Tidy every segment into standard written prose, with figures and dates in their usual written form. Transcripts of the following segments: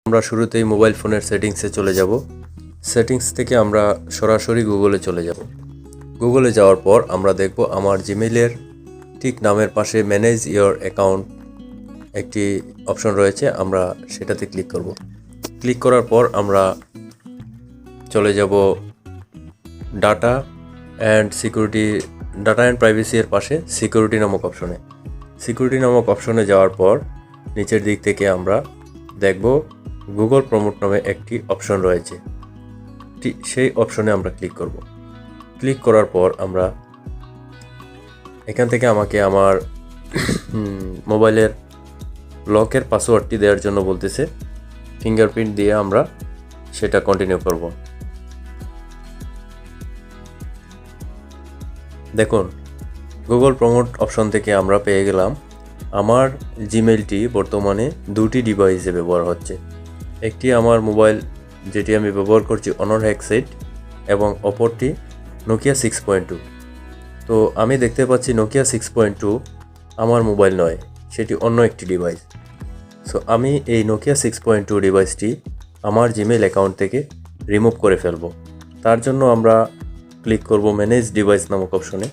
আমরা শুরুতেই মোবাইল ফোনের সেটিংসে চলে যাব। সেটিংস থেকে আমরা সরাসরি গুগলে চলে যাব। গুগলে যাওয়ার পর আমরা দেখব আমার জিমেইলের ঠিক নামের পাশে ম্যানেজ ইওর অ্যাকাউন্ট একটি অপশন রয়েছে, আমরা সেটাতে ক্লিক করব। ক্লিক করার পর আমরা চলে যাব ডাটা অ্যান্ড প্রাইভেসি এর পাশে সিকিউরিটি নামক অপশনে। সিকিউরিটি নামক অপশনে যাওয়ার পর নিচের দিক থেকে আমরা দেখব গুগল প্রমোট নামে একটি অপশন রয়েছে, সেই অপশনে আমরা ক্লিক করব। ক্লিক করার পর আমরা এখান থেকে আমাকে আমার মোবাইলের লকের পাসওয়ার্ডটি দেওয়ার জন্য বলতেছে। ফিঙ্গারপ্রিন্ট দিয়ে আমরা সেটা কন্টিনিউ করব। দেখুন, গুগল প্রমোট অপশন থেকে আমরা পেয়ে গেলাম আমার জিমেইলটি বর্তমানে দুটি ডিভাইসে ব্যবহার হচ্ছে। একটি আমার মোবাইল যেটি আমি ব্যবহার করছি অনর হ্যাকসেট এবং অপরটি নোকিয়া 6.2। তো আমি দেখতে পাচ্ছি নোকিয়া 6.2 আমার মোবাইল নয়, সেটি অন্য একটি ডিভাইস। সো আমি এই নোকিয়া 6.2 ডিভাইসটি আমার জিমেইল অ্যাকাউন্ট থেকে রিমুভ করে ফেলব। তার জন্য আমরা ক্লিক করব ম্যানেজ ডিভাইস নামক অপশনে।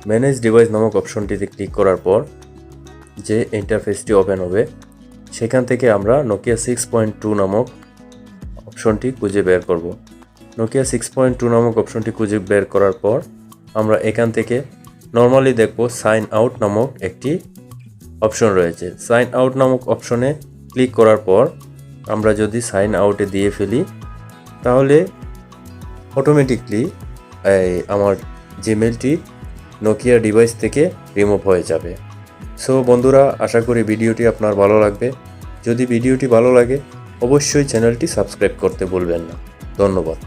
ম্যানেজ ডিভাইস নামক অপশনটিতে ক্লিক করার পর যে ইন্টারফেসটি ওপেন হবে সেখান থেকে আমরা নোকিয়া 6.2 নামক অপশনটি খুঁজে বের করব। নোকিয়া 6.2 নামক অপশনটি খুঁজে বের করার পর আমরা এখান থেকে নর্মালি দেখব সাইন আউট নামক একটি অপশন রয়েছে। সাইন আউট নামক অপশনে ক্লিক করার পর আমরা যদি সাইন আউটে দিয়ে ফেলি তাহলে অটোমেটিকলি আমার জিমেইলটি নোকিয়া ডিভাইস থেকে রিমুভ হয়ে যাবে। সো বন্ধুরা, আশা করি ভিডিওটি আপনার ভালো লাগবে। যদি ভিডিওটি ভালো লাগে অবশ্যই চ্যানেলটি সাবস্ক্রাইব করতে ভুলবেন না। ধন্যবাদ।